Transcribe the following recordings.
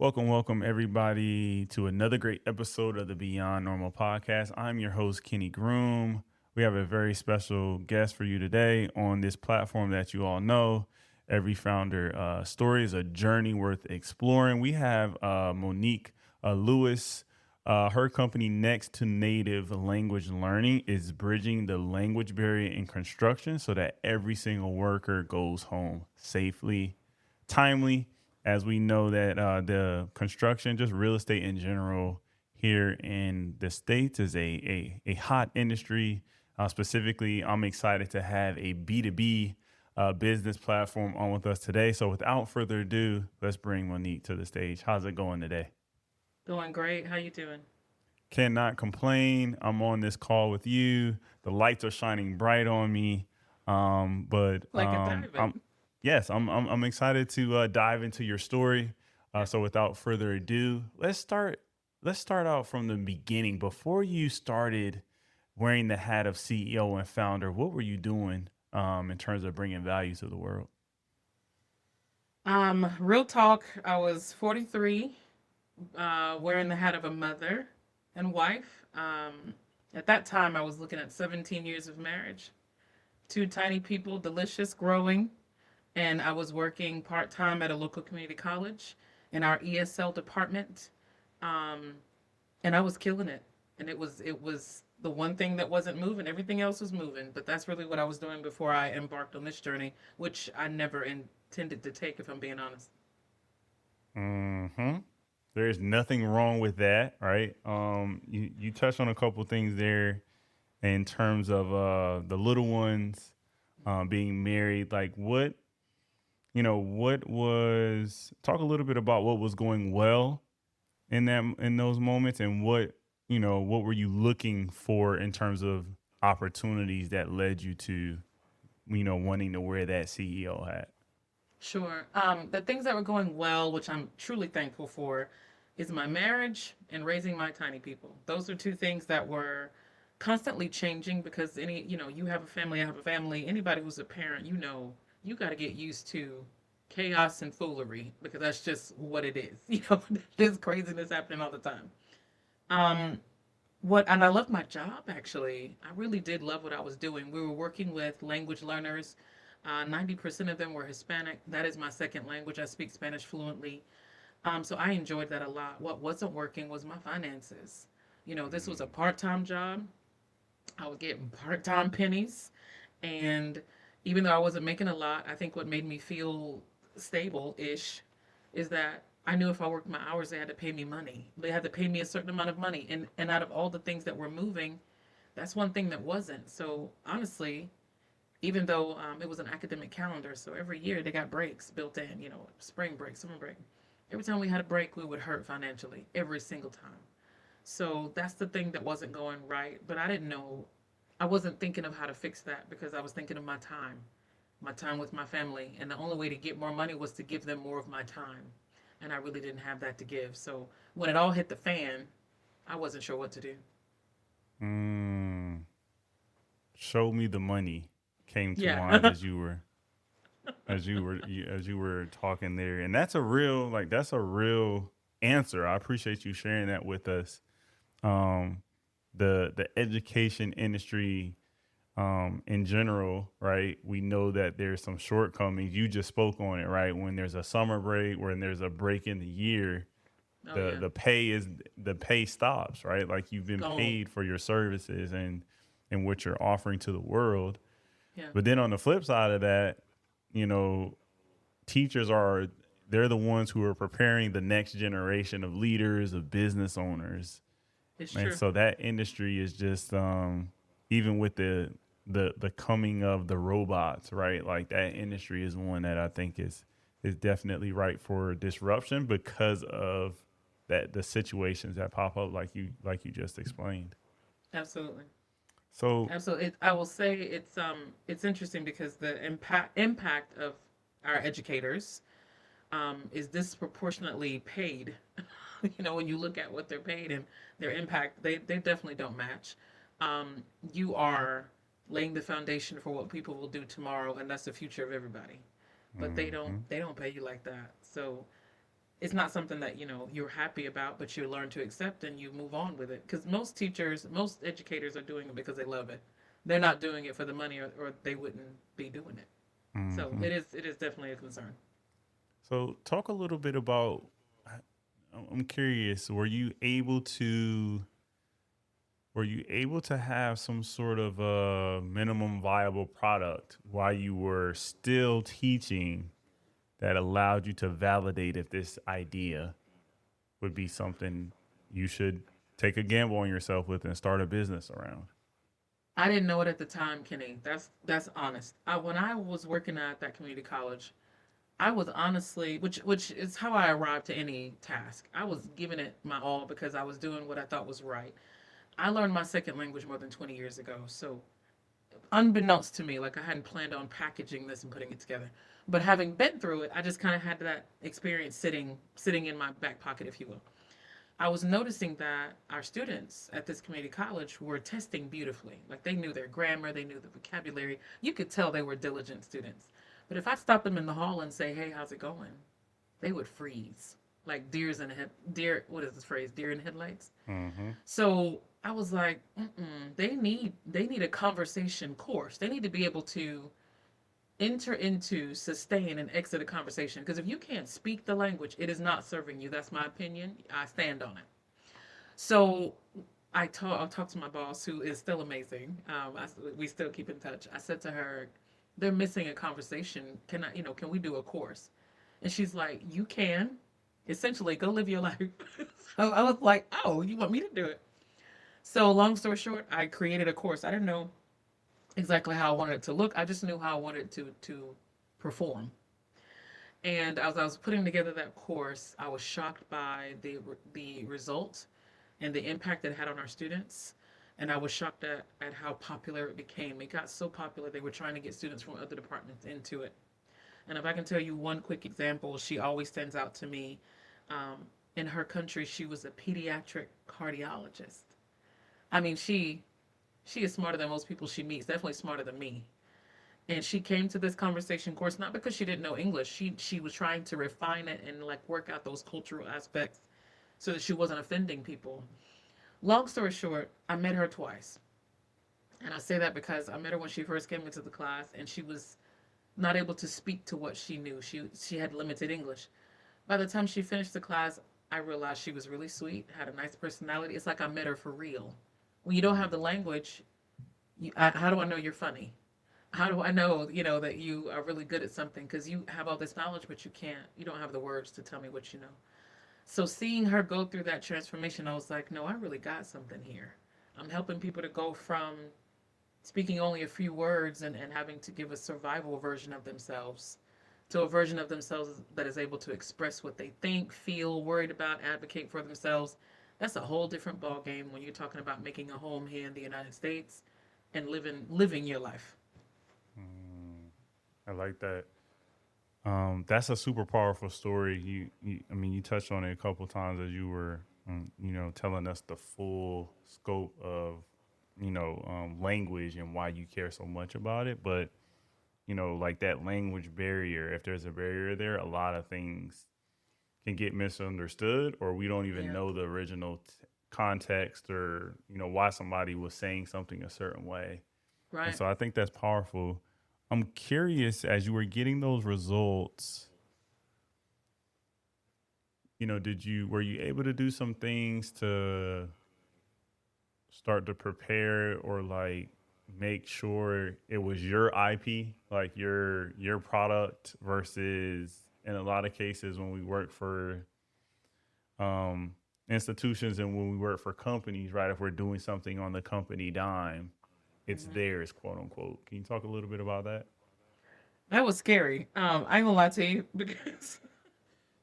Welcome everybody to another great episode of the Beyond Normal podcast. I'm your host, Kenny Groom. We have a very special guest for you today on this platform that you all know. Every founder story is a journey worth exploring. We have Monique Lewis. Her company, Next to Native Language Learning, is bridging the language barrier in construction so that every single worker goes home safely, timely, as we know that the construction, just real estate in general here in the States is a hot industry. Specifically, I'm excited to have a B2B business platform on with us today. So without further ado, let's bring Monique to the stage. How's it going today? Doing great. How you doing? Cannot complain. I'm on this call with you. The lights are shining bright on me. But Like a diamond. yes, I'm excited to dive into your story. Yep. So without further ado, let's start out from the beginning. Before you started wearing the hat of CEO and founder, what were you doing in terms of bringing value to the world? Real talk. I was 43, wearing the hat of a mother and wife. At that time, I was looking at 17 years of marriage, two tiny people, delicious, growing, and I was working part time at a local community college in our ESL department, um, and I was killing it. And it was the one thing that wasn't moving. Everything else was moving, but that's really what I was doing before I embarked on this journey, which I never intended to take, if I'm being honest. Hmm. There's nothing wrong with that, right? You touched on a couple things there in terms of the little ones being married. Like what was talk a little bit about what was going well in those moments, and what were you looking for in terms of opportunities that led you to wanting to wear that CEO hat. Sure. The things that were going well, which I'm truly thankful for, is my marriage and raising my tiny people. Those are two things that were constantly changing because you have a family, I have a family. Anybody who's a parent, you got to get used to chaos and foolery because that's just what it is. There's craziness happening all the time. Um, and I loved my job actually. I really did love what I was doing. We were working with language learners. 90% of them were Hispanic. That is my second language. I speak Spanish fluently. So I enjoyed that a lot. What wasn't working was my finances. This was a part time job. I was getting part time pennies. And even though I wasn't making a lot, I think what made me feel stable ish is that I knew if I worked my hours, they had to pay me money. They had to pay me a certain amount of money. And out of all the things that were moving, that's one thing that wasn't. So honestly, even though it was an academic calendar, so every year they got breaks built in, spring break, summer break. Every time we had a break, we would hurt financially every single time. So that's the thing that wasn't going right. But I didn't know, I wasn't thinking of how to fix that because I was thinking of my time with my family. And the only way to get more money was to give them more of my time. And I really didn't have that to give. So when it all hit the fan, I wasn't sure what to do. Mm, show me the money came to mind Yeah. as you were talking there, and that's a real answer. I appreciate you sharing that with us. Um, the education industry in general, right? We know that there's some shortcomings. You just spoke on it, right? When there's a summer break, when there's a break in the year, Oh, the yeah. the pay stops, right? Like you've been Gone. paid for your services and what you're offering to the world. Yeah. But then on the flip side of that, you know, teachers are they're the ones who are preparing the next generation of leaders, of business owners. It's And true. so that industry is just even with the coming of the robots, right? Like that industry is one that I think is definitely ripe for disruption because of that the situations that pop up like you just explained. Absolutely. So Absolutely. I will say it's interesting because the impact of our educators is disproportionately paid. When you look at what they're paid and their impact, they definitely don't match. You are laying the foundation for what people will do tomorrow, and that's the future of everybody. But they don't mhm. they don't pay you like that. So it's not something that you're happy about, but you learn to accept and you move on with it. Because most teachers, most educators are doing it because they love it. They're not doing it for the money, or they wouldn't be doing it. So Hmm. it is definitely a concern. So talk a little bit about. I'm curious. Were you able to have some sort of a minimum viable product while you were still teaching that allowed you to validate if this idea would be something you should take a gamble on yourself with and start a business around? I didn't know it at the time, Kenny. That's honest. When I was working at that community college, I was honestly, which is how I arrived to any task. I was giving it my all because I was doing what I thought was right. I learned my second language more than 20 years ago, so unbeknownst to me, like I hadn't planned on packaging this and putting it together. But having been through it, I just kind of had that experience sitting in my back pocket, if you will. I was noticing that our students at this community college were testing beautifully. Like they knew their grammar, they knew the vocabulary. You could tell they were diligent students. But if I stopped them in the hall and say, "Hey, how's it going?" they would freeze, like deer. What is this phrase? Deer in headlights. Mm-hmm. So I was like, they need a conversation course. They need to be able to enter into, sustain, and exit a conversation. Because if you can't speak the language, it is not serving you. That's my opinion. I stand on it. So I talked to my boss, who is still amazing. We still keep in touch. I said to her, "They're missing a conversation. Can we do a course?" And she's like, "You can. Essentially, go live your life." So I was like, "Oh, you want me to do it?" So long story short, I created a course. I didn't know exactly how I wanted it to look. I just knew how I wanted it to perform. And as I was putting together that course, I was shocked by the results and the impact it had on our students. And I was shocked at how popular it became. It got so popular they were trying to get students from other departments into it. And if I can tell you one quick example, she always stands out to me. Um, in her country, she was a pediatric cardiologist. I mean, she is smarter than most people she meets, definitely smarter than me. And she came to this conversation course not because she didn't know English. She was trying to refine it and like work out those cultural aspects so that she wasn't offending people. Long story short, I met her twice. And I say that because I met her when she first came into the class and she was not able to speak to what she knew. She had limited English. By the time she finished the class, I realized she was really sweet, had a nice personality. It's like I met her for real. When you don't have the language, how do I know you're funny? How do I know, that you are really good at something? Because you have all this knowledge, but you don't have the words to tell me what you know. So seeing her go through that transformation, I was like, no, I really got something here. I'm helping people to go from speaking only a few words and having to give a survival version of themselves to a version of themselves that is able to express what they think, feel, worried about, advocate for themselves. That's a whole different ball game when you're talking about making a home here in the United States and living your life. Mm, I like that. That's a super powerful story. I mean, you touched on it a couple times as you were, telling us the full scope of, language and why you care so much about it. But like that language barrier, if there's a barrier there, a lot of things can get misunderstood, or we don't even Yeah. know the original context or why somebody was saying something a certain way. And Right. so I think that's powerful. I'm curious, as you were getting those results, did you were you able to do some things to start to prepare or like make sure it was your IP, like your product versus in a lot of cases when we work for um institutions and when we work for companies, right? If we're doing something on the company dime, it's Hmm. theirs, quote unquote. Can you talk a little bit about that? That was scary. I ain't gonna lie to you because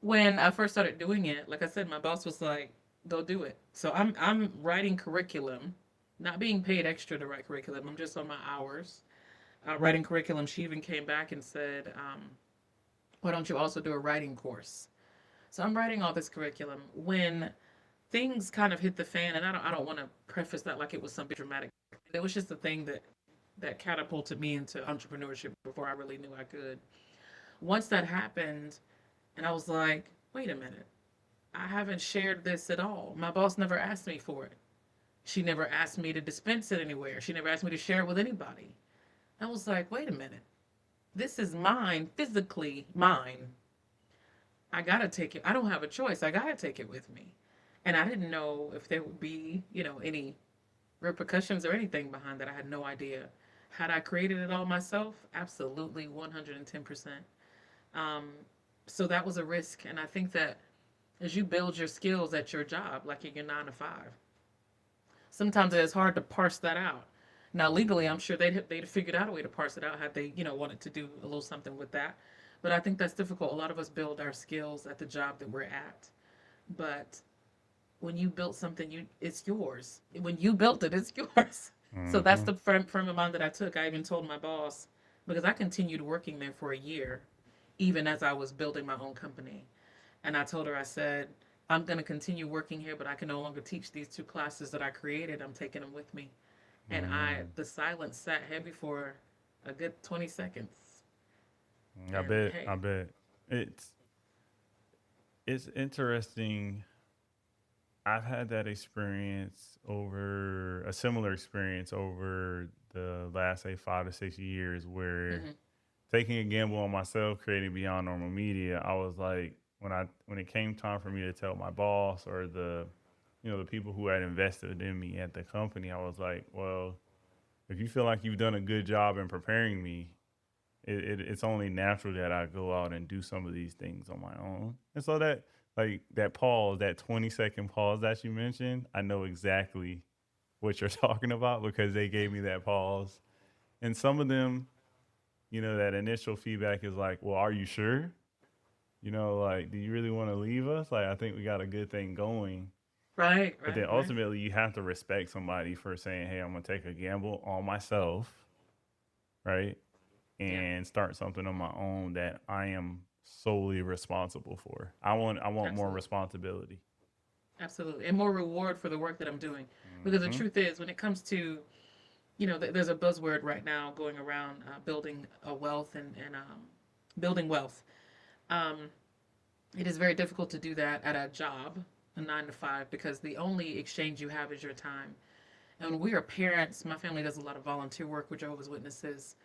when I first started doing it, like I said, my boss was like, "Go do it." So I'm writing curriculum, not being paid extra to write curriculum. I'm just on my hours writing curriculum. She even came back and said, "Why don't you also do a writing course?" So I'm writing all this curriculum when things kind of hit the fan, and I don't want to preface that like it was some big dramatic. It was just a thing that catapulted me into entrepreneurship before I really knew I could. Once that happened, and I was like, wait a minute. I haven't shared this at all. My boss never asked me for it. She never asked me to dispense it anywhere. She never asked me to share it with anybody. I was like, wait a minute. This is mine, physically mine. I gotta take it. I don't have a choice. I gotta take it with me. And I didn't know if there would be, any repercussions or anything behind that. I had no idea. Had I created it all myself? Absolutely, 110%. Um, so that was a risk. And I think that as you build your skills at your job, like in your 9 to 5, sometimes it's hard to parse that out. Now, legally, I'm sure they'd have figured out a way to parse it out had they, wanted to do a little something with that. But I think that's difficult. A lot of us build our skills at the job that we're at. But when you built something, it's yours. When you built it, it's yours. So that's Mm-hmm. the frame of mind that I took. I even told my boss, because I continued working there for a year, even as I was building my own company. And I told her, I said, I'm going to continue working here, but I can no longer teach these 2 classes that I created. I'm taking them with me. And Mm. the silence sat heavy for a good 20 seconds. I And bet. I hey, bet. It's it's interesting. I've had that experience over a similar experience over the last say 5 to 6 years where hmm taking a gamble on myself, creating beyond normal media, I was like when it came time for me to tell my boss or the people who had invested in me at the company, I was like, well, if you feel like you've done a good job in preparing me, it's only natural that I go out and do some of these things on my own. And so that like that pause, that 20-second pause that you mentioned, I know exactly what you're talking about because they gave me that pause. And some of them, that initial feedback is like, well, are you sure? Like, do you really want to leave us? Like, I think we got a good thing going. right, But then right, right. ultimately, you have to respect somebody for saying, hey, I'm going to take a gamble on myself, right? Yeah, And start something on my own that I am solely responsible for. I want more absolutely. responsibility. Absolutely. And more reward for the work that I'm doing. Because the Mm-hmm. truth is, when it comes to, there's a buzzword right now going around building a wealth and building wealth. Um, it is very difficult to do that at a job, a 9 to 5, because the only exchange you have is your time. And when we are parents, my family does a lot of volunteer work with Jehovah's Witnesses,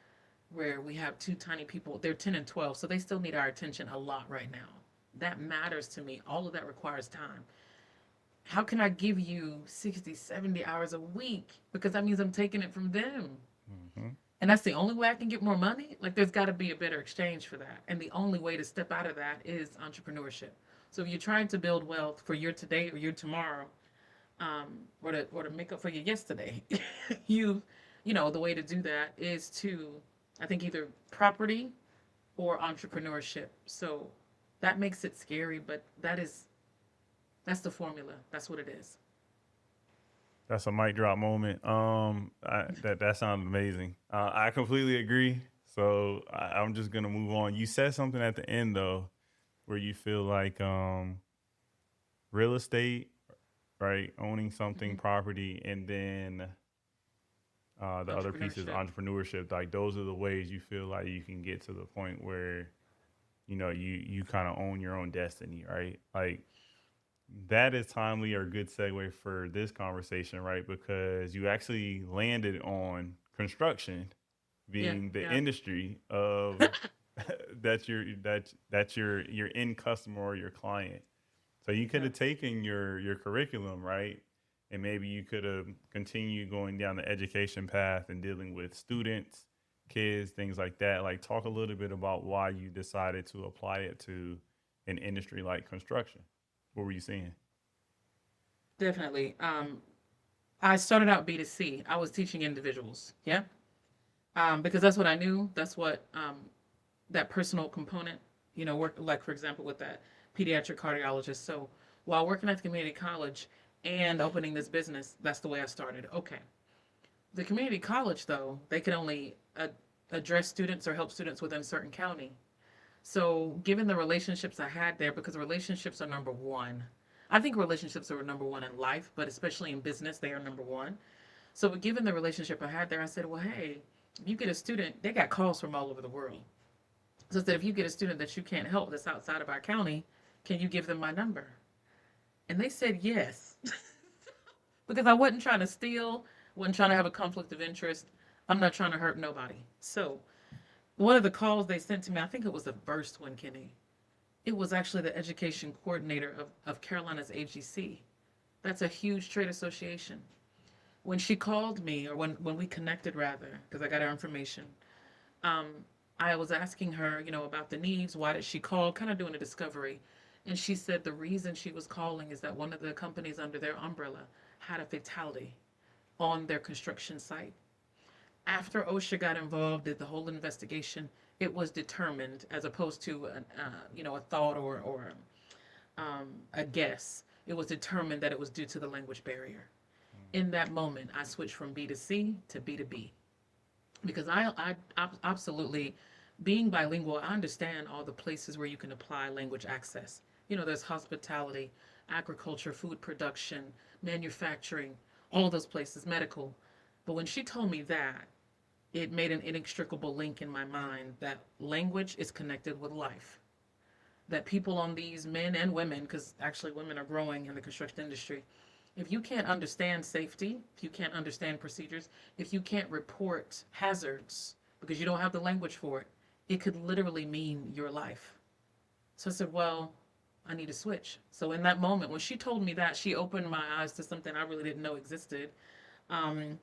where we have 2 tiny people. They're 10 and 12, so they still need our attention a lot right now. That matters to me. All of that requires time. How can I give you 60, 70 hours a week? Because that means I'm taking it from them. Mm-hmm. And that's the only way I can get more money? Like, there's got to be a better exchange for that. And the only way to step out of that is entrepreneurship. So if you're trying to build wealth for your today or your tomorrow, or to make up for your yesterday, you, the way to do that is to, I think, either property or entrepreneurship. So that makes it scary, but that's the formula. That's what it is. That's a mic drop moment. That sounds amazing. I completely agree. So I'm just gonna move on. You said something at the end though, where you feel like real estate, right? Owning something, hmm property, and then the other piece is Entrepreneurship. entrepreneurship. Like those are the ways you feel like you can get to the point where you kind of own your own destiny, right? Like that is timely or good segue for this conversation, right? Because you actually landed on construction Yeah, being the yeah. industry of that's your end customer or your client. So you could Yeah. have taken your curriculum, right? And maybe you could have continued going down the education path and dealing with students, kids, things like that. Like talk a little bit about why you decided to apply it to an industry like construction. What were you seeing? Definitely. I started out B2C. I was teaching individuals. Yeah. Because that's what I knew. That's what that personal component, work like for example with that pediatric cardiologist. So while working at the community college and opening this business, that's the way I started. Okay. The community college though, they could only address students or help students within a certain county. So, given the relationships I had there, because relationships are number one, I think relationships are number one in life, but especially in business, they are number one. So, given the relationship I had there, I said, well, hey, if you get a student, they got calls from all over the world. So, I said, if you get a student that you can't help that's outside of our county, Can you give them my number? And they said yes. Because I wasn't trying to steal, wasn't trying to have a conflict of interest. I'm not trying to hurt nobody. So one of the calls they sent to me, I think it was the first one, Kenny. It was actually the education coordinator of Carolina's AGC. That's a huge trade association. When she called me, or when we connected rather, because I got her information, um, I was asking her, about the needs. Why did she call? Kind of doing a discovery. And she said the reason she was calling is that one of the companies under their umbrella had a fatality on their construction site. After OSHA got involved, did the whole investigation, it was determined, as opposed to a thought or a guess, it was determined that it was due to the language barrier. In that moment, I switched from B to C to B to B because I absolutely, being bilingual, I understand all the places where you can apply language access. There's hospitality, agriculture, food production, manufacturing, all those places, medical. But when she told me that, it made an inextricable link in my mind that language is connected with life. That people on these men and women, because actually women are growing in the construction industry, if you can't understand safety, if you can't understand procedures, if you can't report hazards because you don't have the language for it, it could literally mean your life. So I said, well, I need to switch. So in that moment, when she told me that, she opened my eyes to something I really didn't know existed. Um,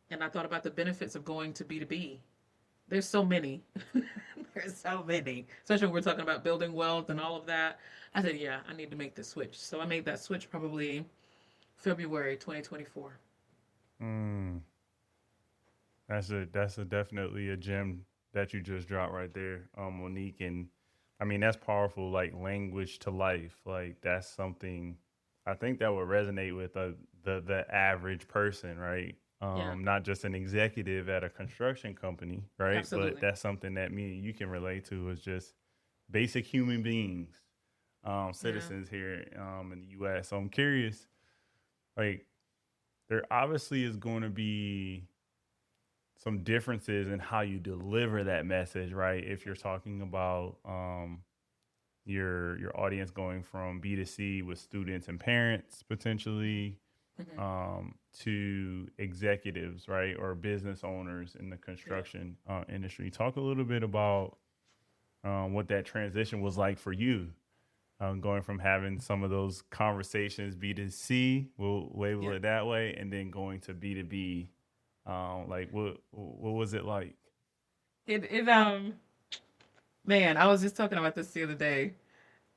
and I thought about the benefits of going to B2B. There's so many. There's so many. Especially when we're talking about building wealth and all of that. I said, yeah, I need to make the switch. So I made that switch probably February 2024. Mm, that's a definitely a gem that you just dropped right there, Monique. And I mean, that's powerful. Like language to life. Like that's something I think that would resonate with the average person, right? Yeah, Not just an executive at a construction company, right? But absolutely. that's something that me and you can relate to is just basic human beings, Yeah. citizens here in the U.S. So I'm curious, like there obviously is going to be some differences in how you deliver that message, right? If you're talking about your audience going from B to C with students and parents potentially Hmm. to executives, right, or business owners in the Yeah. construction industry. Talk a little bit about what that transition was like for you, going from having some of those conversations B to C, we'll label Yeah. it that way, and then going to B to B. Like what was it like? It man, I was just talking about this the other day.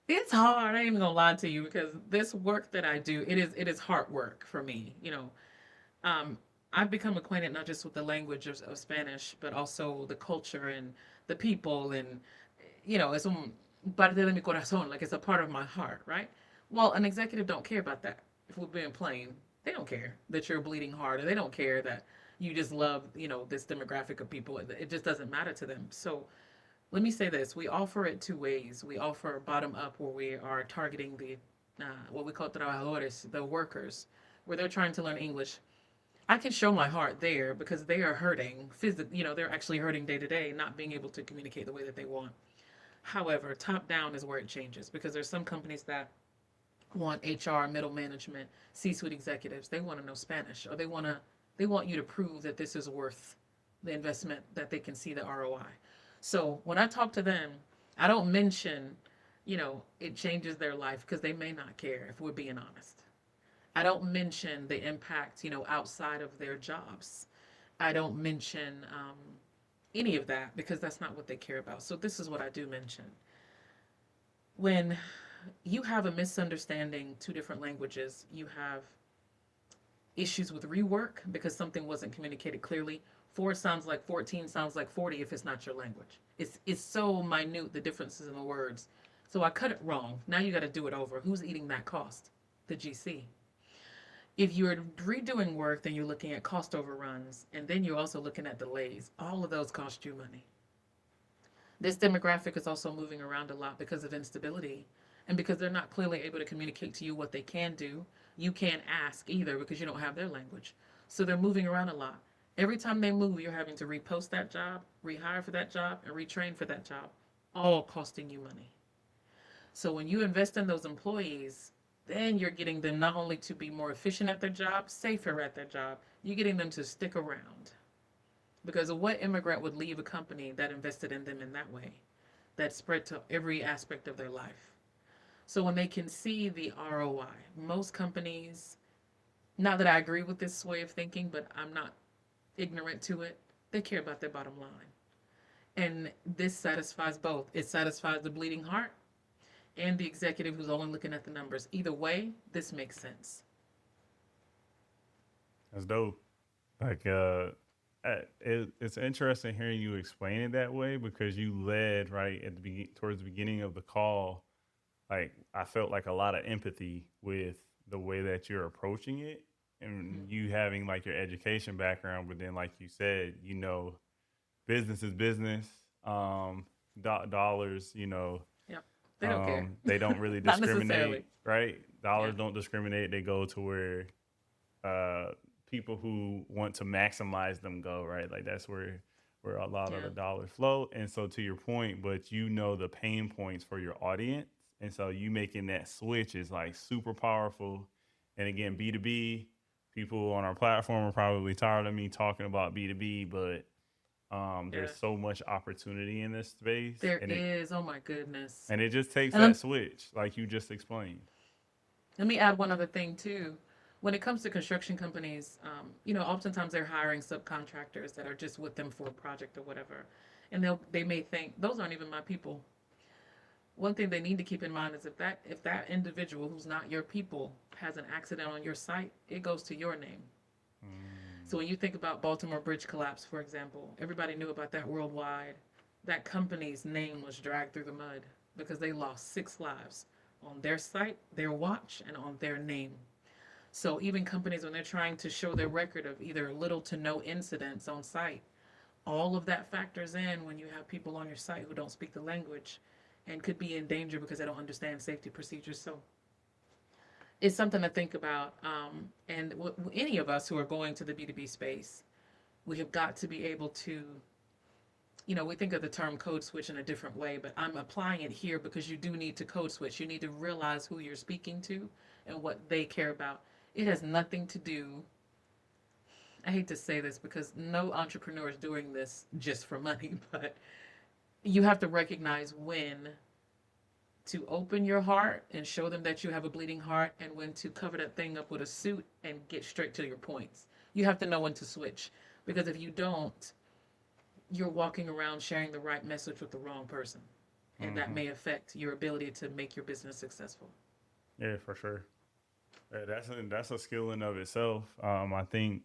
It's hard. I ain't even gonna lie to you because this work that I do, it is hard work for me. Um, I've become acquainted not just with the language of Spanish, but also the culture and the people, and it's un parte de mi corazón, like it's a part of my heart, right? Well, an executive don't care about that. If we're being plain, they don't care that you're bleeding heart, or they don't care that you just love, this demographic of people. It just doesn't matter to them. So let me say this: we offer it two ways. We offer bottom up, where we are targeting the what we call trabajadores, the workers, where they're trying to learn English. I can show my heart there because they are hurting physically. They're actually hurting day to day, not being able to communicate the way that they want. However, top down is where it changes because there's some companies that want HR, middle management, C-suite executives. They want to know Spanish, or they want you to prove that this is worth the investment, that they can see the ROI. So when I talk to them, I don't mention, it changes their life because they may not care if we're being honest. I don't mention the impact, outside of their jobs. I don't mention any of that because that's not what they care about. So this is what I do mention. When you have a misunderstanding two different languages, you have issues with rework because something wasn't communicated clearly. Four sounds like 14 sounds like 40 if it's not your language. It's so minute, the differences in the words. So I cut it wrong. Now you got to do it over. Who's eating that cost? The GC. If you're redoing work, then you're looking at cost overruns, and then you're also looking at delays. All of those cost you money. This demographic is also moving around a lot because of instability and because they're not clearly able to communicate to you what they can do. You can't ask either because you don't have their language. So they're moving around a lot. Every time they move, you're having to repost that job, rehire for that job, and retrain for that job, all costing you money. So when you invest in those employees, then you're getting them not only to be more efficient at their job, safer at their job, you're getting them to stick around. Because what immigrant would leave a company that invested in them in that way, that spread to every aspect of their life? So when they can see the ROI, most companies, not that I agree with this way of thinking, but I'm not ignorant to it, they care about their bottom line. And this satisfies both. It satisfies the bleeding heart and the executive who's only looking at the numbers. Either way, this makes sense. That's dope. Like, it's interesting hearing you explain it that way because you led right at towards the beginning of the call. Like, I felt like a lot of empathy with the way that you're approaching it, and you having like your education background, but then like you said, business is business. Dollars, Yep. They don't care. they don't really Not discriminate, necessarily. right? Dollars Yeah. don't discriminate. They go to where uh, people who want to maximize them go, right? Like that's where a lot of Yeah. the dollars flow. And so to your point, but the pain points for your audience, and so you making that switch is like super powerful. And again, B2B people on our platform are probably tired of me talking about B2B, but Yeah. there's so much opportunity in this space, There is. Oh my goodness. and it just takes And that switch, like you just explained. let me add one other thing too. When it comes to construction companies, oftentimes they're hiring subcontractors that are just with them for a project or whatever, and they may think those aren't even my people. One thing they need to keep in mind is if that individual who's not your people has an accident on your site, it goes to your name. So when you think about Baltimore Bridge collapse, for example, everybody knew about that worldwide. That company's name was dragged through the mud because they lost 6 lives on their site, their watch, and on their name. So even companies, when they're trying to show their record of either little to no incidents on site, all of that factors in when you have people on your site who don't speak the language and could be in danger because they don't understand safety procedures. So it's something to think about. And any of us who are going to the B2B space, we have got to be able to, we think of the term code switch in a different way, but I'm applying it here because you do need to code switch. You need to realize who you're speaking to and what they care about. It has nothing to do, I hate to say this because no entrepreneur is doing this just for money, but you have to recognize when to open your heart and show them that you have a bleeding heart and when to cover that thing up with a suit and get straight to your points. You have to know when to switch because if you don't, you're walking around sharing the right message with the wrong person. And that may affect your ability to make your business successful. Yeah, for sure. Yeah, that's a skill in of itself. I think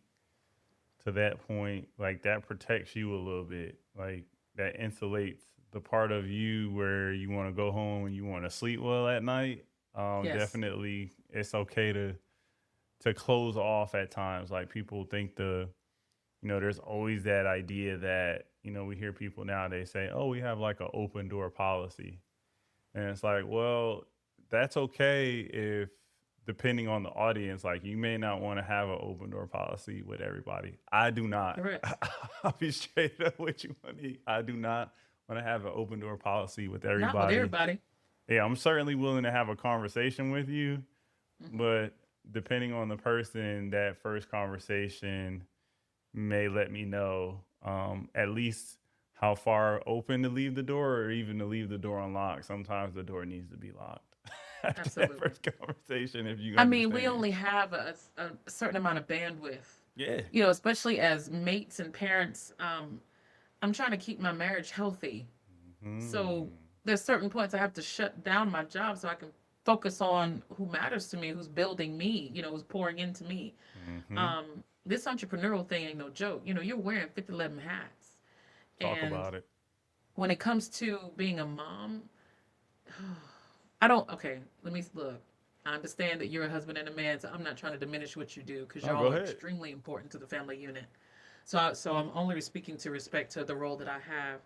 to that point, like that protects you a little bit. Like that insulates the part of you where you want to go home and you want to sleep well at night. Yes. Definitely, it's okay to close off at times. Like people think there's always that idea that we hear people nowadays say, "Oh, we have like an open door policy," and it's like, well, that's okay if depending on the audience, like you may not want to have an open door policy with everybody. I do not. Correct. I'll be straight up with you, Monique. I do not want to have an open door policy with Not with everybody. everybody. Yeah, I'm certainly willing to have a conversation with you, Hmm. but depending on the person, that first conversation may let me know at least how far open to leave the door or even to leave the door unlocked. Sometimes the door needs to be locked after that Absolutely. first conversation, if you I mean, we understand. only have a certain amount of bandwidth, Yeah. especially as mates and parents. I'm trying to keep my marriage healthy. So Hmm. there's certain points I have to shut down my job so I can focus on who matters to me, who's building me, who's pouring into me. Hmm. This entrepreneurial thing ain't no joke. You're wearing 50, 11 hats. Talk And about it. when it comes to being a mom, I don't, okay, let me look. I understand that you're a husband and a man, so I'm not trying to diminish what you do because Oh, go y'all are ahead. extremely important to the family unit. So I'm only speaking to respect to the role that I have.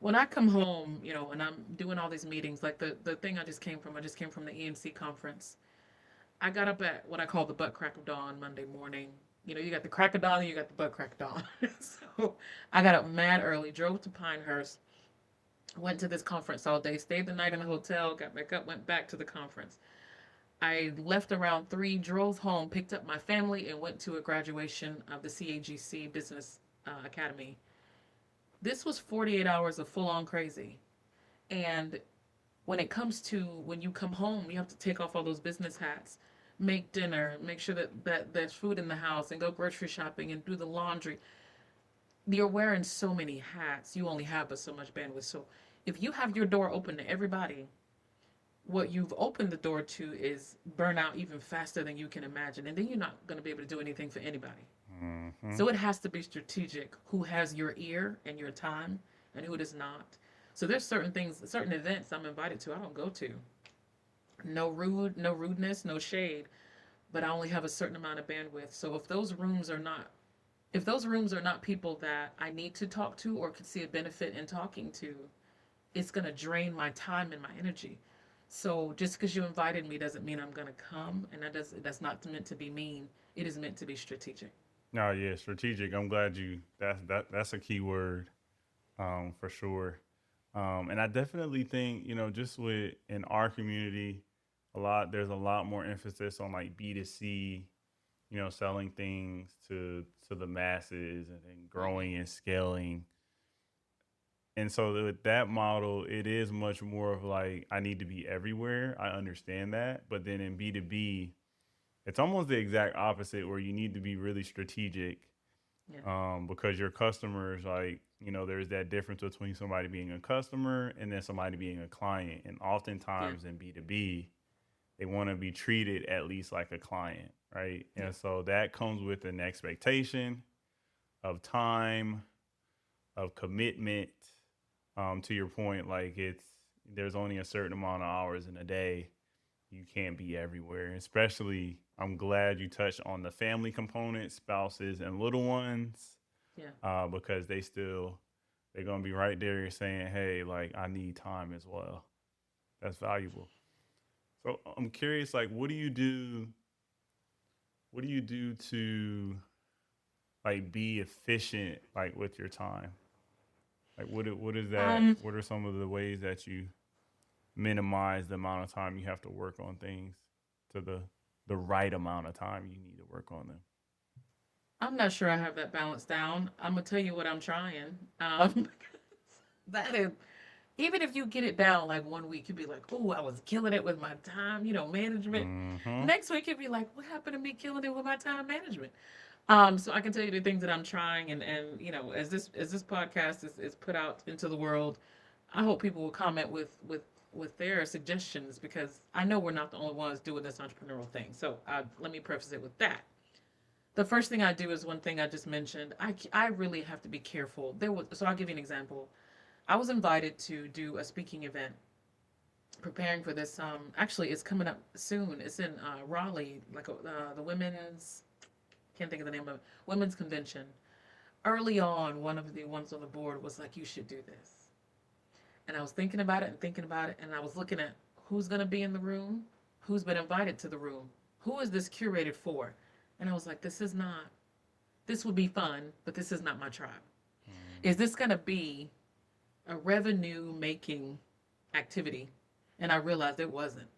When I come home, and I'm doing all these meetings, like the thing I just came from the EMC conference. I got up at what I call the butt crack of dawn Monday morning. You got the crack of dawn and you got the butt crack of dawn. So I got up mad early, drove to Pinehurst, Went to this conference all day, stayed the night in the hotel, got back up, went back to the conference. I left around 3, drove home, picked up my family, and went to a graduation of the CAGC Business Academy. This was 48 hours of full on crazy. And when it comes to when you come home, you have to take off all those business hats, make dinner, make sure that there's food in the house, and go grocery shopping and do the laundry. You're wearing so many hats. You only have but so much bandwidth. So if you have your door open to everybody, what you've opened the door to is burnout even faster than you can imagine. And then you're not going to be able to do anything for anybody. Mm-hmm. So it has to be strategic who has your ear and your time and who does not. So there's certain things, certain events I'm invited to, I don't go to. No rudeness, no shade, but I only have a certain amount of bandwidth. So if those rooms are not people that I need to talk to or could see a benefit in talking to, it's going to drain my time and my energy. So just because you invited me doesn't mean I'm going to come, and that's not meant to be mean. It is meant to be strategic. No, yeah, strategic. I'm glad you that's a key word, for sure. And I definitely think, just with in our community, there's a lot more emphasis on like B2C, selling things to the masses and then growing and scaling. And so with that model, it is much more of like I need to be everywhere. I understand that, but then in B2B, it's almost the exact opposite where you need to be really strategic, Yeah. because your customers, like, there's that difference between somebody being a customer and then somebody being a client. And Yeah. oftentimes in B2B, they want to be treated at least like a client, right? Yeah. And so that comes with an expectation of time, of commitment. To your point, like there's only a certain amount of hours in a day. You can't be everywhere. Especially, I'm glad you touched on the family component, spouses and little ones, Yeah. because they're gonna be right there saying, "Hey, like I need time as well." That's valuable. So I'm curious, like, what do you do? What do you do to like be efficient, like with your time? Like, what is that? Um, What are some of the ways that you minimize the amount of time you have to work on things to the right amount of time you need to work on them? I'm not sure I have that balance down. I'm gonna tell you what I'm trying. That is, even if you get it down like one week, you'd be like, "Oh, I was killing it with my time, management." Mm-hmm. Next week, you'd be like, "What happened to me killing it with my time management?" So I can tell you the things that I'm trying, and as this podcast is put out into the world, I hope people will comment with their suggestions because I know we're not the only ones doing this entrepreneurial thing. So let me preface it with that. The first thing I do is one thing I just mentioned. I really have to be careful. So I'll give you an example. I was invited to do a speaking event, preparing for this. Actually, it's coming up soon. It's in Raleigh, like the women's, can't think of the name of it, women's convention. Early on, one of the ones on the board was like, "You should do this," and I was thinking about it and thinking about it, and I was looking at who's going to be in the room, who's been invited to the room, who is this curated for, and I was like, "This is not. This would be fun, but this is not my tribe. Is this going to be a revenue making activity?" And I realized it wasn't.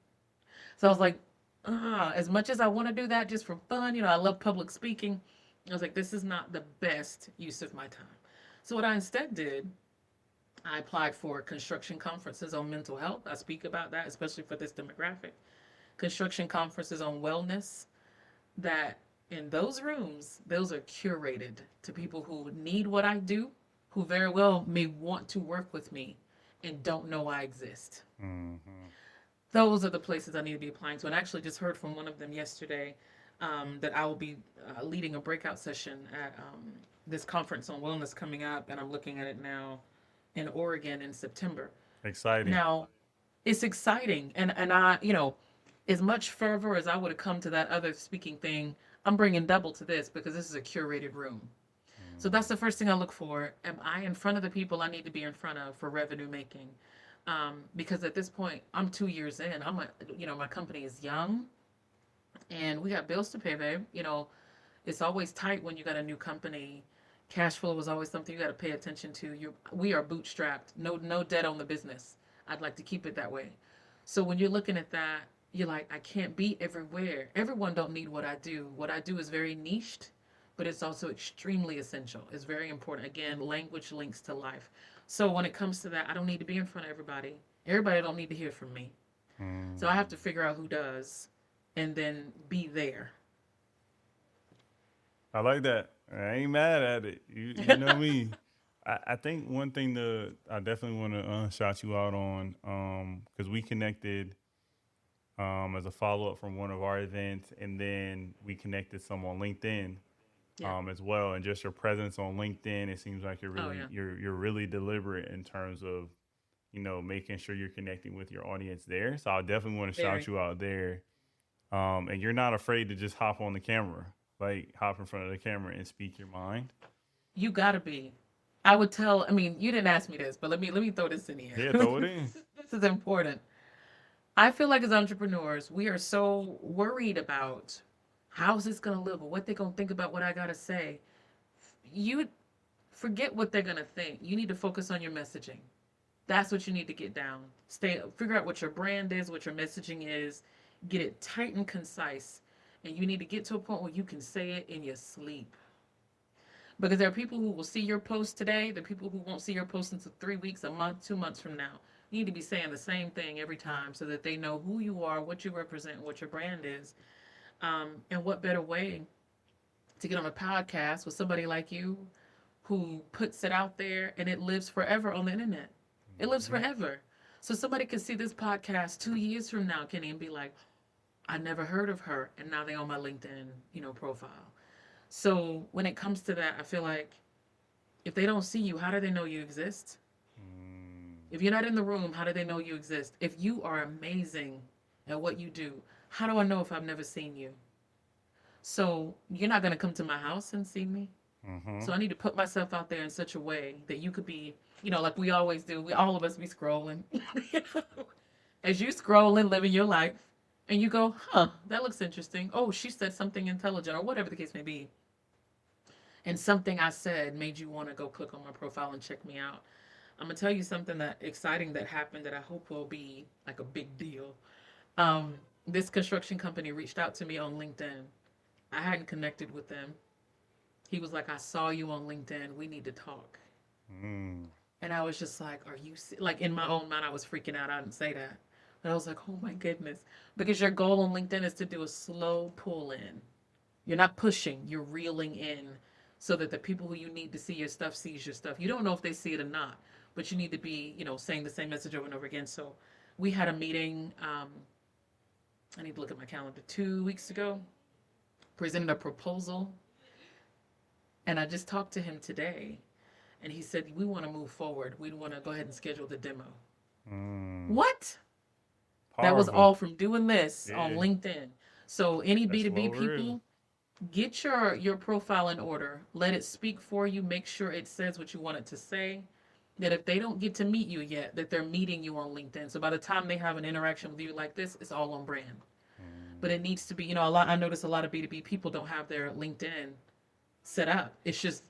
So I was like, as much as I want to do that just for fun, I love public speaking. I was like, this is not the best use of my time. So what I instead did, I applied for construction conferences on mental health. I speak about that, especially for this demographic. Construction conferences on wellness, that in those rooms, those are curated to people who need what I do, who very well may want to work with me and don't know I exist. Mm-hmm. Those are the places I need to be applying to. And I actually just heard from one of them yesterday, that I will be leading a breakout session at this conference on wellness coming up. And I'm looking at it now in Oregon in September. Exciting. Now, it's exciting. And I, as much fervor as I would have come to that other speaking thing, I'm bringing double to this because this is a curated room. So that's the first thing I look for. Am I in front of the people I need to be in front of for revenue making? Because at this point, I'm 2 years in. My company is young, and we got bills to pay, babe. It's always tight when you got a new company, Cash flow was always something you got to pay attention to. We are bootstrapped, no debt on the business. I'd like to keep it that way. So when you're looking at that, you're like, I can't be everywhere. Everyone don't need what I do. What I do is very niched, but it's also extremely essential. It's very important. Again, language links to life. So when it comes to that, I don't need to be in front of everybody. Everybody don't need to hear from me. So I have to figure out who does, and then be there. I like that. I ain't mad at it. You know me. I think one thing that I definitely want to shout you out on, because we connected as a follow up from one of our events, and then we connected some on LinkedIn Yeah. as well. And just your presence on LinkedIn, it seems like Oh yeah. you're really deliberate in terms of making sure you're connecting with your audience there. So I definitely want to shout Very. you out there. And you're not afraid to just hop on the camera, like hop in front of the camera and speak your mind. You gotta be. I would tell. I mean, you didn't ask me this, but let me throw this in here. Yeah, throw it in. This is important. I feel like as entrepreneurs, we are so worried about how's this gonna live or what they're gonna think about what I gotta say. You forget what they're gonna think. You need to focus on your messaging. That's what you need to get down. Figure out what your brand is, what your messaging is, get it tight and concise. And you need to get to a point where you can say it in your sleep. Because there are people who will see your post today, the people who won't see your post until 3 weeks, a month, 2 months from now. You need to be saying the same thing every time so that they know who you are, what you represent, what your brand is. And what better way to get on a podcast with somebody like you who puts it out there and it lives forever on the internet. It lives forever. So somebody could see this podcast 2 years from now, Kenny, and be like, I never heard of her. And now they're on my LinkedIn, profile. So when it comes to that, I feel like if they don't see you, how do they know you exist? If you're not in the room, how do they know you exist? If you are amazing at what you do, how do I know if I've never seen you? So you're not going to come to my house and see me. So I need to put myself out there in such a way that you could be, like we always do. All of us be scrolling. As you scrolling, living your life, and you go, huh, that looks interesting. Oh, she said something intelligent, or whatever the case may be. And something I said made you want to go click on my profile and check me out. I'm gonna tell you something that exciting that happened that I hope will be like a big deal. Um, this construction company reached out to me on LinkedIn. I hadn't connected with them. He was like, I saw you on LinkedIn. We need to talk. And I was just like, are you like in my own mind? I was freaking out. I didn't say that. But I was like, oh my goodness. Because your goal on LinkedIn is to do a slow pull in. You're not pushing, you're reeling in so that the people who you need to see your stuff sees your stuff. You don't know if they see it or not, but you need to be, saying the same message over and over again. So we had a meeting, I need to look at my calendar, 2 weeks ago, presented a proposal. And I just talked to him today. And he said, we want to move forward. We want to go ahead and schedule the demo. What? That was Powerful. all from doing this on Yeah, LinkedIn. So any that's B2B low real. people, get your profile in order. Let it speak for you. Make sure it says what you want it to say. That if they don't get to meet you yet, that they're meeting you on LinkedIn. So by the time they have an interaction with you like this, it's all on brand. But it needs to be, a lot. I notice a lot of B2B people don't have their LinkedIn set up. It's just,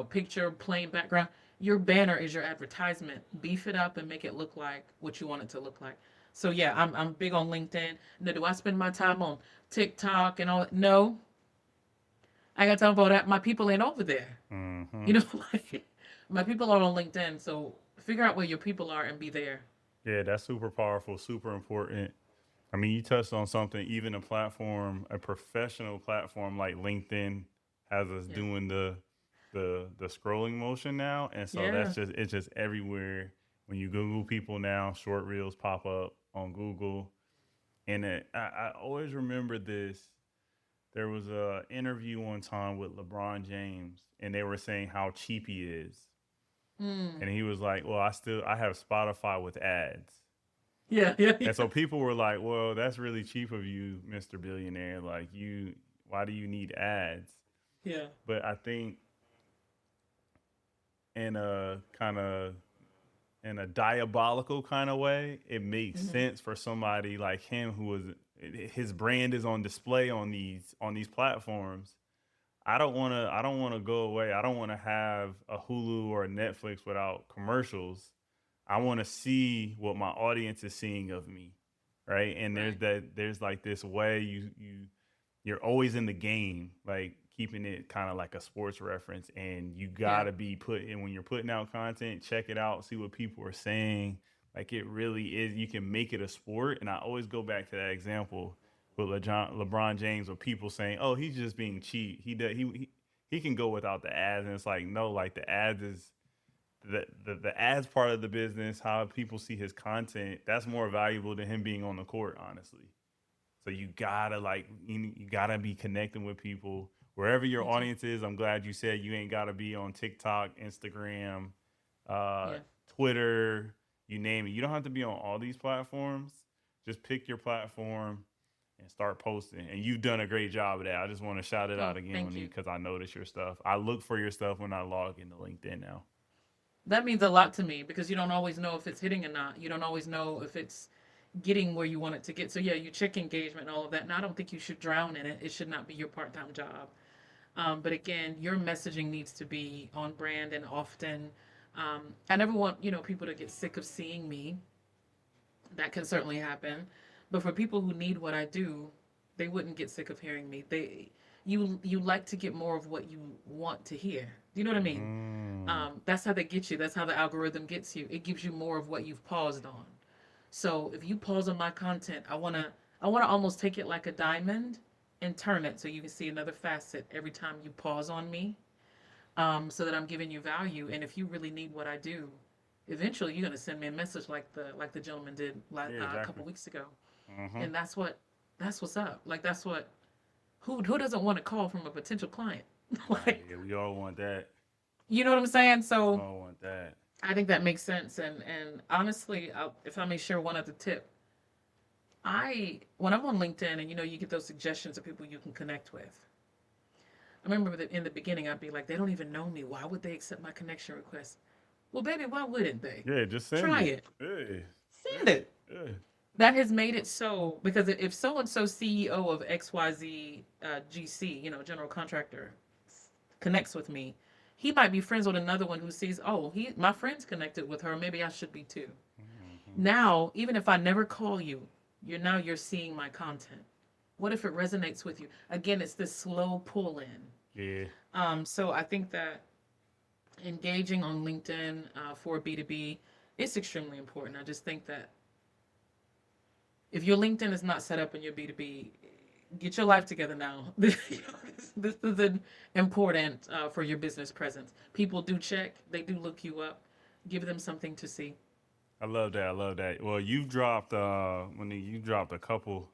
picture, plain background. Your banner is your advertisement. Beef it up and make it look like what you want it to look like. So yeah, I'm big on LinkedIn. Now, do I spend my time on TikTok and all? No, I got time for that. My people ain't over there. You know, like my people are on LinkedIn. So figure out where your people are and be there. Yeah, that's super powerful, super important. I mean, you touched on something. Even a professional platform like LinkedIn, has us Yeah. doing the scrolling motion now, and so Yeah. it's just everywhere. When you Google people now, short reels pop up on Google, and I always remember this. There was a interview one time with LeBron James, and they were saying how cheap he is, Mm. and he was like, "Well, I have Spotify with ads." Yeah. Yeah. And so people were like, "Well, that's really cheap of you, Mr. Billionaire. Like why do you need ads?" Yeah. But I think in a kind of in a diabolical kind of way, it makes Hmm. sense for somebody like him his brand is on display on these platforms. I don't want to go away. I don't want to have a Hulu or a Netflix without commercials. I want to see what my audience is seeing of me, right? And Right. there's like this way you're always in the game, like keeping it kind of like a sports reference, and you Yeah. gotta be put in when you're putting out content. Check it out, see what people are saying. Like it really is. You can make it a sport, and I always go back to that example with LeBron James, with people saying, "Oh, he's just being cheap. He can go without the ads," and it's like, no, like the ads is the ads part of the business. How people see his content, that's more valuable than him being on the court, honestly. So you gotta you gotta be connecting with people wherever your Me too. audience is. I'm glad you said you ain't gotta be on TikTok, Instagram, uh, Yeah. Twitter, you name it. You don't have to be on all these platforms. Just pick your platform and start posting. And you've done a great job of that. I just want to shout it out Oh, again, thank you. Monique, because I notice your stuff. I look for your stuff when I log into LinkedIn now. That means a lot to me because you don't always know if it's hitting or not. You don't always know if it's getting where you want it to get. So yeah, you check engagement and all of that. And I don't think you should drown in it. It should not be your part-time job. But again, your messaging needs to be on brand and often. I never want people to get sick of seeing me. That can certainly happen. But for people who need what I do, they wouldn't get sick of hearing me. You like to get more of what you want to hear. Do you know what I mean? Mm, That's how they get you. That's how the algorithm gets you. It gives you more of what you've paused on. So if you pause on my content, I wanna almost take it like a diamond and turn it so you can see another facet every time you pause on me. So that I'm giving you value. And if you really need what I do, eventually you're gonna send me a message like the gentleman did yeah, a exactly. couple weeks ago. Mm-hmm. And that's what's up. Like that's what who doesn't want to call from a potential client? Right. Like Yeah, we all want that. you know what I'm saying? We So all want that. I think that makes sense. And honestly, if I may share one other tip, I when I'm on LinkedIn and you get those suggestions of people you can connect with. I remember that in the beginning I'd be like, they don't even know me. Why would they accept my connection request? Well, baby, why wouldn't they? Yeah, just send Try it. it. Yeah, Send it. yeah. That has made it so because if so and so CEO of XYZ GC, general contractor, connects with me, he might be friends with another one who sees, oh, my friend's connected with her. Maybe I should be too. Mm-hmm. Now, even if I never call you, you're seeing my content. What if it resonates with you? Again, it's this slow pull in. Yeah. So I think that engaging on LinkedIn for B2B is extremely important. I just think that if your LinkedIn is not set up in your B2B, get your life together now. This is important for your business presence. People do check, they do look you up. Give them something to see. I love that. I love that. Well, you've dropped when you dropped a couple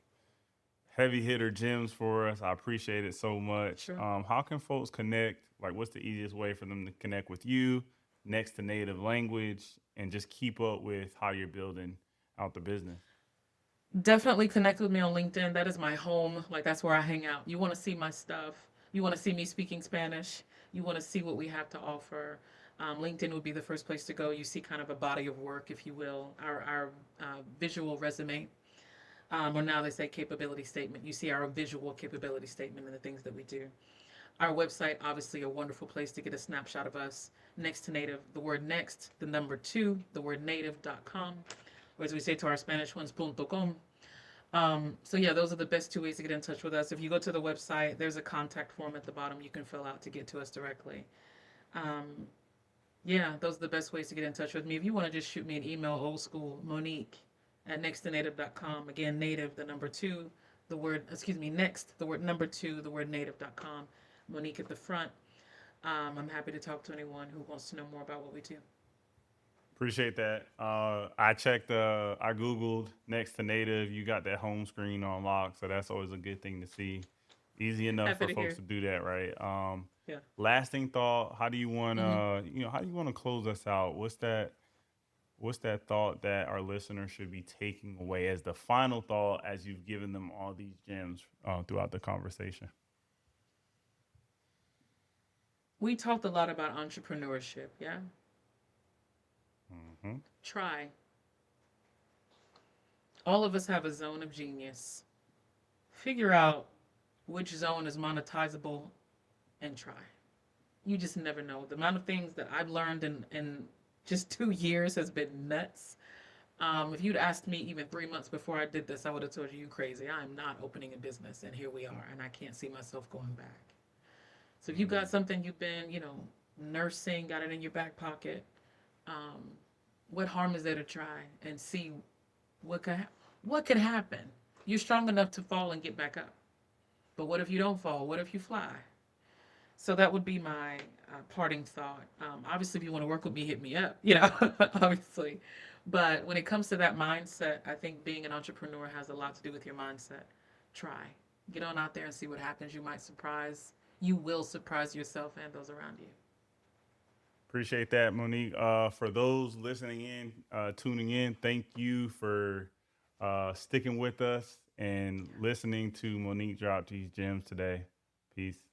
heavy hitter gems for us. I appreciate it so much. Sure. How can folks connect? Like, what's the easiest way for them to connect with you, next to native language, and just keep up with how you're building out the business? Definitely connect with me on LinkedIn. That is my home. Like, that's where I hang out. You want to see my stuff. You want to see me speaking Spanish. You want to see what we have to offer. LinkedIn would be the first place to go. You see kind of a body of work, if you will, our visual resume. Or now they say capability statement. You see our visual capability statement and the things that we do. Our website, obviously, a wonderful place to get a snapshot of us. Next to native, the word next, the number two, the word native.com, or as we say to our Spanish ones, punto com. So yeah, those are the best two ways to get in touch with us. If you go to the website, there's a contact form at the bottom you can fill out to get to us directly. Um, yeah, those are the best ways to get in touch with me. If you want to just shoot me an email, old school, Monique at nexttonative.com. Again, native, the number two, the word, excuse me, next, the word number two, the word native.com. Monique at the front. I'm happy to talk to anyone who wants to know more about what we do. Appreciate that. I Googled next to native. You got that home screen on lock, so that's always a good thing to see. Easy enough Happy for to folks hear. to do that, right? Yeah. Lasting thought. How do you want hmm to, how do you want to close us out? What's that thought that our listeners should be taking away as the final thought as you've given them all these gems throughout the conversation? We talked a lot about entrepreneurship. Yeah. Mm-hmm. Try. All of us have a zone of genius. Figure out which zone is monetizable and try. You just never know. The amount of things that I've learned in just 2 years has been nuts. If you'd asked me even 3 months before I did this, I would have told you, you crazy. I'm not opening a business. And here we are. And I can't see myself going back. So if you've got something you've been, nursing, got it in your back pocket, um, what harm is there to try and see what could happen? You're strong enough to fall and get back up. But what if you don't fall? What if you fly? So that would be my parting thought. Obviously, if you want to work with me, hit me up, obviously. But when it comes to that mindset, I think being an entrepreneur has a lot to do with your mindset. Try. Get on out there and see what happens. You will surprise yourself and those around you. Appreciate that, Monique. For those listening in, tuning in, thank you for sticking with us and listening to Monique drop these gems today. Peace.